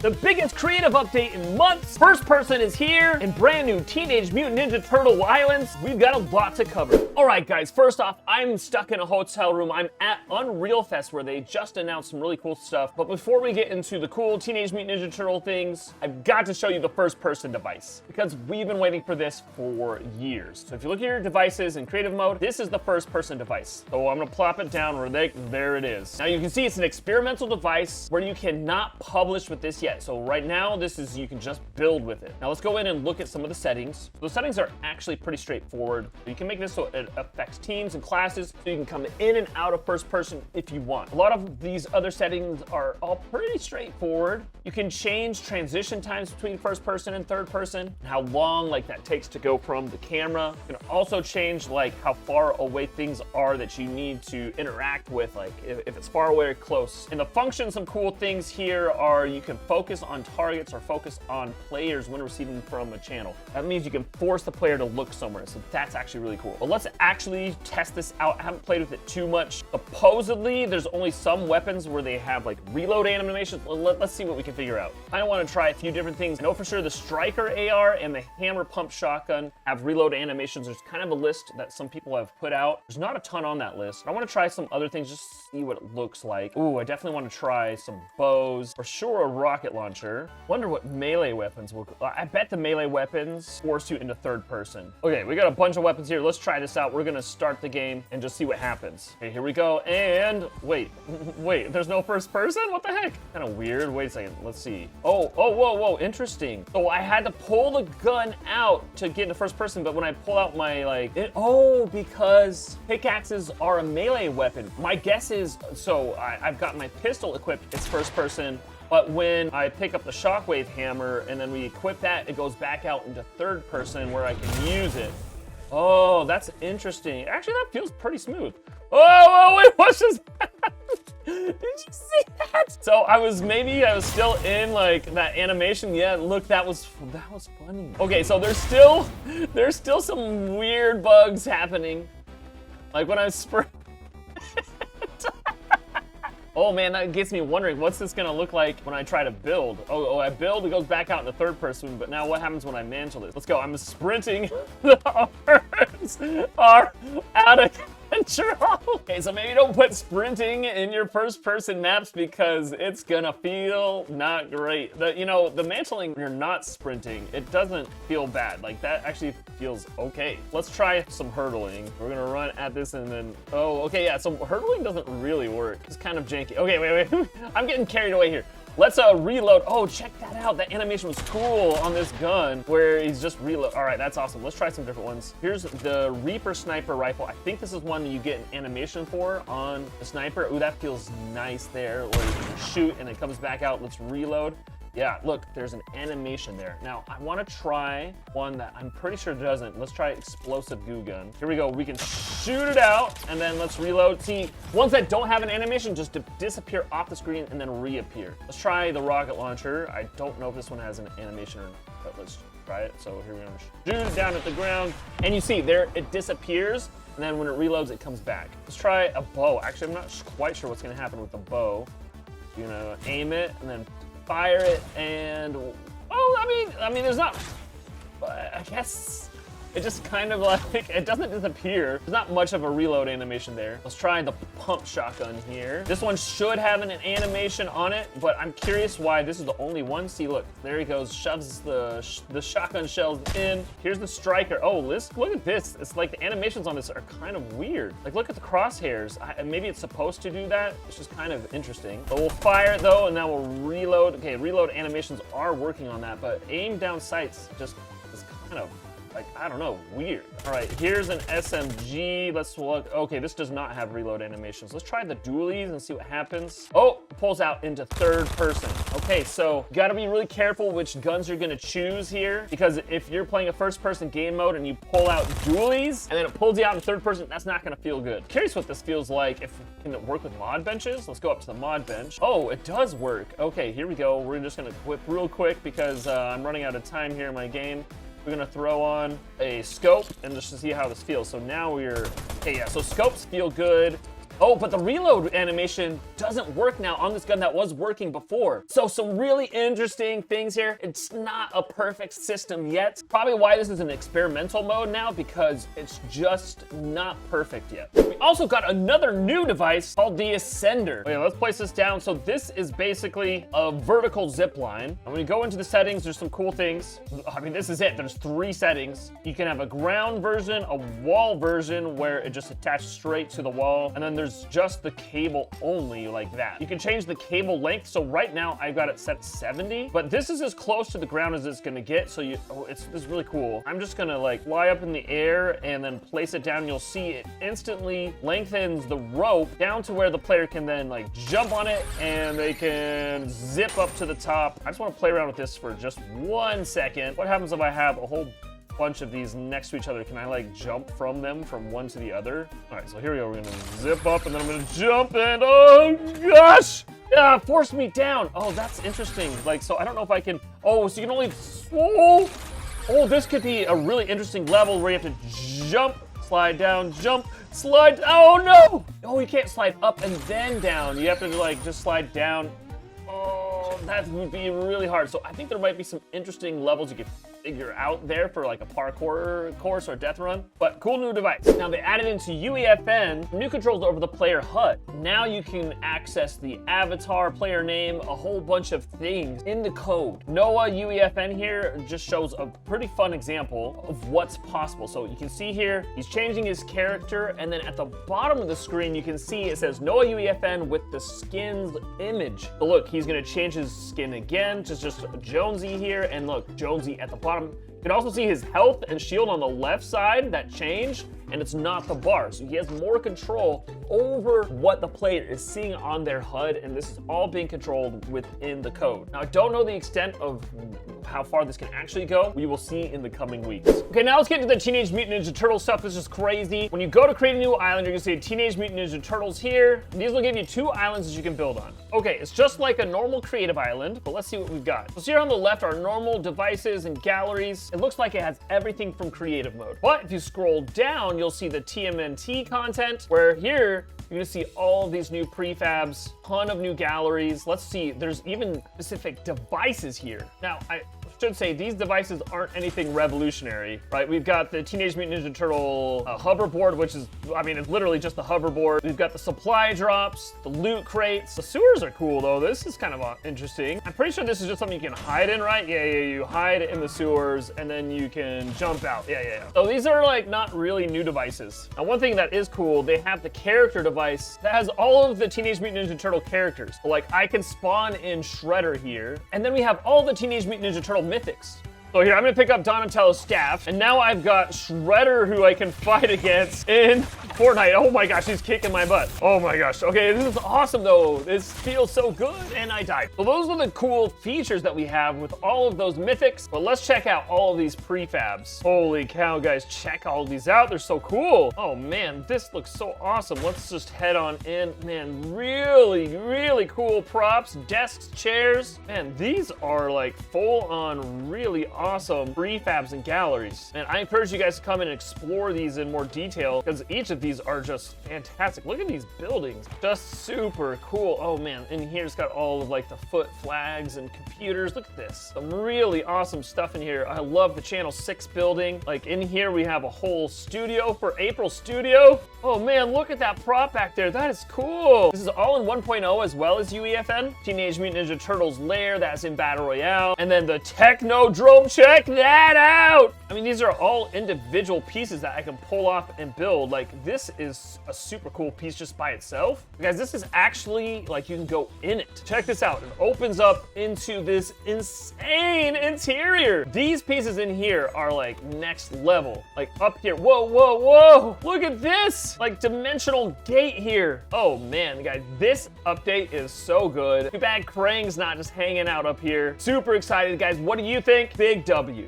The biggest creative update in months. First person is here in brand new Teenage Mutant Ninja Turtle Islands. We've got a lot to cover. All right, guys, first off, I'm stuck in a hotel room. I'm at Unreal Fest where they just announced some really cool stuff. But before we get into the cool Teenage Mutant Ninja Turtle things, I've got to show you the first person device because we've been waiting for this for years. So if you look at your devices in creative mode, this is the first person device. So I'm gonna plop it down where there it is. Now you can see it's an experimental device where you cannot publish with this yet. So right now, you can just build with it. Now let's go in and look at some of the settings. The settings are actually pretty straightforward. You can make this so it affects teams and classes, so you can come in and out of first person if you want. A lot of these other settings are all pretty straightforward. You can change transition times between first person and third person, and how long that takes to go from the camera. You can also change how far away things are that you need to interact with, if it's far away or close. In the function, some cool things here are you can focus on targets or focus on players when receiving from a channel. That means you can force the player to look somewhere, so that's actually really cool. But let's actually test this out. I haven't played with it too much. Supposedly, there's only some weapons where they have reload animations. Let's see what we can figure out. I want to try a few different things. I know for sure the Striker AR and the Hammer Pump Shotgun have reload animations. There's kind of a list that some people have put out. There's not a ton on that list. I want to try some other things just to see what it looks like. Ooh, I definitely want to try some bows. For sure, a rocket launcher. Wonder what melee weapons will. I bet the melee weapons force you into third person. Okay, we got a bunch of weapons here. Let's try this out. We're gonna start the game and just see what happens. Okay, here we go. And wait, there's no first person? What the heck? Kind of weird. Wait a second. Let's see. Oh, whoa, interesting. So I had to pull the gun out to get into first person, but when I pull out my because pickaxes are a melee weapon. My guess is, so I've got my pistol equipped. It's first person. But when I pick up the shockwave hammer and then we equip that, it goes back out into third person where I can use it. Oh, that's interesting. Actually, that feels pretty smooth. Oh, wait, what's just happened? Did you see that? So I was still in that animation. Yeah, look, that was funny. Okay, so there's still some weird bugs happening. Like when I spray. Oh man, that gets me wondering, what's this gonna look like when I try to build? Oh, I build, it goes back out in the third person, but now what happens when I mantle it? Let's go, I'm sprinting. The arms are out of control. Okay, so maybe don't put sprinting in your first person maps because it's gonna feel not great. The mantling, when you're not sprinting, it doesn't feel bad. That actually feels okay. Let's try some hurdling. We're gonna run at this and then, okay, yeah, so hurdling doesn't really work. It's kind of janky. Okay, wait. I'm getting carried away here. Let's reload. Oh, check that out. That animation was cool on this gun where he's just reload. All right, that's awesome. Let's try some different ones. Here's the Reaper sniper rifle. I think this is one that you get an animation for on the sniper. Ooh, that feels nice there. Where you can shoot and it comes back out. Let's reload. Yeah, look, there's an animation there. Now, I want to try one that I'm pretty sure doesn't. Let's try explosive goo gun. Here we go. We can shoot it out, and then let's reload. See, ones that don't have an animation just disappear off the screen and then reappear. Let's try the rocket launcher. I don't know if this one has an animation or not, but let's try it. So here we're going to shoot it down at the ground, and you see there, it disappears, and then when it reloads, it comes back. Let's try a bow. Actually, I'm not quite sure what's going to happen with the bow. You're going to aim it, and then fire it, and I mean, there's not. I guess it just kind of it doesn't disappear. There's not much of a reload animation there. Let's try the pump shotgun here. This one should have an animation on it, but I'm curious why this is the only one. See, look, there he goes, shoves the shotgun shells in. Here's the striker. Oh, look at this. It's like the animations on this are kind of weird. Look at the crosshairs. Maybe it's supposed to do that. It's just kind of interesting. But we'll fire it though, and now we'll reload. Okay, reload animations are working on that, but aim down sights just is kind of I don't know, weird. All right, here's an SMG. Let's look. Okay, this does not have reload animations. Let's try the dualies and see what happens. Oh, pulls out into third person. Okay, so you gotta be really careful which guns you're gonna choose here, because if you're playing a first person game mode and you pull out dualies and then it pulls you out in third person, that's not gonna feel good. Curious what this feels like. Can it work with mod benches? Let's go up to the mod bench. Oh, it does work. Okay, here we go. We're just gonna equip real quick because I'm running out of time here in my game. We're gonna throw on a scope and just to see how this feels. So now okay, yeah, so scopes feel good. Oh, but the reload animation doesn't work now on this gun that was working before. So some really interesting things here. It's not a perfect system yet. Probably why this is an experimental mode now, because it's just not perfect yet. We also got another new device called the Ascender. Okay, let's place this down. So this is basically a vertical zip line. And when you go into the settings, there's some cool things. I mean, this is it. There's 3 settings. You can have a ground version, a wall version where it just attaches straight to the wall, and then there's just the cable only like that. You can change the cable length. So right now I've got it set 70, but this is as close to the ground as it's gonna get. So this is really cool. I'm just gonna like fly up in the air and then place it down. You'll see it instantly lengthens the rope down to where the player can then like jump on it and they can zip up to the top. I just want to play around with this for just 1 second. What happens if I have a whole bunch of these next to each other? Can I like jump from them from one to the other? All right, so here we go. We're gonna zip up and then I'm gonna jump and oh gosh! Yeah, forced me down. Oh, that's interesting. Like, so I don't know if I can, oh, so you can only, oh, this could be a really interesting level where you have to jump, slide down, jump, slide, oh no! Oh, you can't slide up and then down. You have to like just slide down. Oh, that would be really hard. So I think there might be some interesting levels you could figure out there for like a parkour course or a death run. But cool new device. Now they added into UEFN new controls over the player HUD. Now you can access the avatar, player name, a whole bunch of things in the code. Noah UEFN here just shows a pretty fun example of what's possible. So you can see here, he's changing his character, and then at the bottom of the screen, you can see it says Noah UEFN with the skin's image. So look, he's gonna change his skin again, just Jonesy here, and look, Jonesy at the bottom. You can also see his health and shield on the left side that changed, and it's not the bar. So he has more control over what the player is seeing on their HUD, and this is all being controlled within the code. Now, I don't know the extent of how far this can actually go. We will see in the coming weeks. Okay, now let's get into the Teenage Mutant Ninja Turtle stuff. This is crazy. When you go to create a new island, you're gonna see Teenage Mutant Ninja Turtles here. These will give you 2 islands that you can build on. Okay, it's just like a normal creative island, but let's see what we've got. So here on the left are normal devices and galleries. It looks like it has everything from creative mode. But if you scroll down, you'll see the TMNT content, where here, you're gonna see all of these new prefabs, ton of new galleries. Let's see, there's even specific devices here. Now, I should say these devices aren't anything revolutionary, right? We've got the Teenage Mutant Ninja Turtle hoverboard, which is, I mean, it's literally just the hoverboard. We've got the supply drops, the loot crates. The sewers are cool though. This is kind of interesting. I'm pretty sure this is just something you can hide in, right? Yeah, you hide in the sewers and then you can jump out. Yeah. So these are like not really new devices. Now, one thing that is cool, they have the character device that has all of the Teenage Mutant Ninja Turtle characters. So, like, I can spawn in Shredder here, and then we have all the Teenage Mutant Ninja Turtle Mythics. So here, I'm gonna pick up Donatello's staff, and now I've got Shredder who I can fight against in Fortnite. Oh my gosh, he's kicking my butt. Oh my gosh. Okay, this is awesome though. This feels so good, and I died. So those are the cool features that we have with all of those mythics, but let's check out all of these prefabs. Holy cow, guys, check all of these out. They're so cool. Oh man, this looks so awesome. Let's just head on in. Man, really cool props, desks, chairs. Man, these are like full on really awesome prefabs and galleries. And I encourage you guys to come and explore these in more detail, because each of these are just fantastic. Look at these buildings, just super cool. Oh man, in here it's got all of like the foot flags and computers. Look at this, some really awesome stuff in here. I love the Channel 6 building. Like in here we have a whole studio for April Studio. Oh man, look at that prop back there. That is cool. This is all in 1.0 as well as UEFN. Teenage Mutant Ninja Turtles Lair, that's in Battle Royale. And then the Technodrome, check that out. I mean, these are all individual pieces that I can pull off and build. Like, this is a super cool piece just by itself. Guys, this is actually, like, you can go in it. Check this out. It opens up into this insane interior. These pieces in here are, like, next level. Like, up here. Whoa. Look at this. Like, dimensional gate here. Oh, man, guys, this update is so good. Too bad Krang's not just hanging out up here. Super excited, guys. What do you think? Big W.